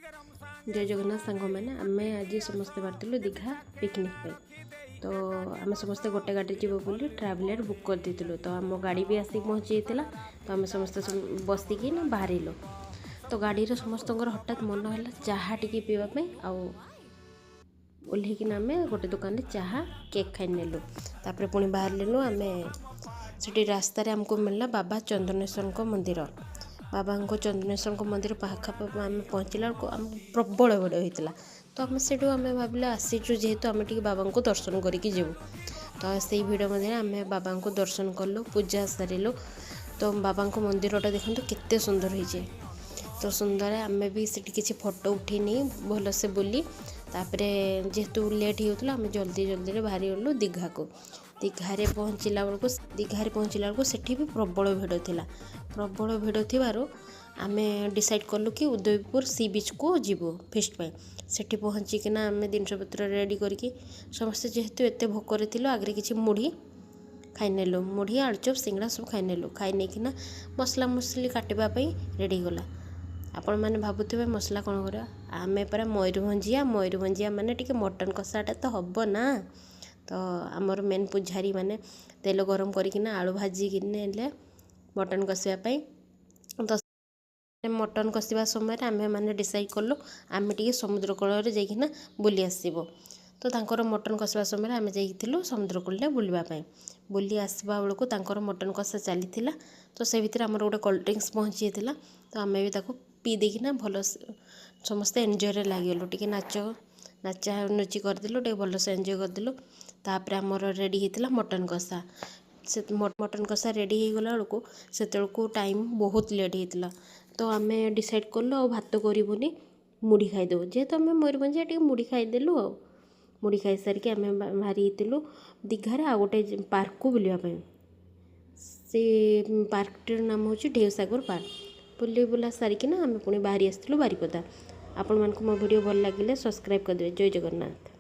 जय जगन्नाथ सांग मैंने आम आज समस्ते बाहर दीघा पिकनिक पे। तो आम समस्ते गोटे गाड़ी जीव बोली ट्रावेलर बुक कर देलु। तो आम गाड़ी भी आसिक पहुँची तो आम समस्ते बसिकी बाहर। तो गाड़ी समस्त हठात मन है चाहा टी पीवाई ओह्लैकिन आम गोटे दुकान चाहा केक खाई नेलु। तापर पुणी बाहर आम से रास्तार आमको मिलला बाबा चंदनेश्वर मंदिर। बाबा को चंदनेश्वर मंदिर पाखापा आम पहुँचला आम प्रबल भिड़ होता। तो आम से भाविल आसीचु जेहेतु आम टी बाबा को दर्शन करके जीवु। तो से भिड़ मध्य आम बाबा को दर्शन कलु पूजा सारू। तो बाबा मंदिरटा देखो केते सुंदर होइए। तो सुंदर आम भी से किसी फोटो उठेनी भल से बुली। तापर जेहेतु लेट होता आम जल्दी जल्दी बाहरी गलु दीघा को। दीघारे पहुँचला बेलू सेठी भी प्रबल भिड़ थिला। प्रबल भिड़ थिबारु आमे डिसाइड कलु कि उदयपुर सी बीच को जीवु फेस्ट पे। सेठी पहुँचिकिना आम जिनपत्र रेडी करके समस्ते जेहेतु एत भोकर थिलु आगे किसी मुढ़ी खाई नेलु। मुढ़ी आलुचप सिंगड़ा सब खाई नेलु। खाई नेकिना मसला मसली काटापी रेडी गला। आपण मैंने भावुवे मसला कौन कर आम पर मयूरभंजिया माने टिके मटन कषाटा तो हम ना। तो आमर मेन पुजारी माने तेल गरम करकिना आलू भाजिकी मटन कषापी। तो मटन कषा समय आम मैंने डिसाइड कलु आम टे समुद्र कूल जाइना बुली आसबो। तो तांकर मटन कषा समय आम जाइलु समुद्र कूल बुलवाई। बुली आसवा बेलू तांकर मटन कषा चली। तो से भितर आमर गोटे कोल्ड ड्रिंक्स पहुँची। तो आम भी पी देकिना भल समस्ते एंजॉय लगे टे नाचा नुची करदेलु टे भल से एंजॉय करदेलु। तापर आमर रेडी होता मटन कषा। से मटन कषा रेडी हो गला बेलू से टाइम बहुत लेट होता। तो आम डिसाइड कलु आ भात करूनी मुढ़ी खाईदेव जेहेतु आम मयूरभंजिया टे मुढ़ी खाईदेलु। मुढ़ी खाई सारिकी आम बाहरी दीघार आ गोटे पार्क को बुलावाई। से पार्कटर नाम हूँ ढेउसागर पार्क। बुले बुला सारिकिना आम पुणी बाहरी आसलु बारिपदा। आपण मानक मो वीडियो भल लगे सब्सक्राइब करदे। जय जगन्नाथ।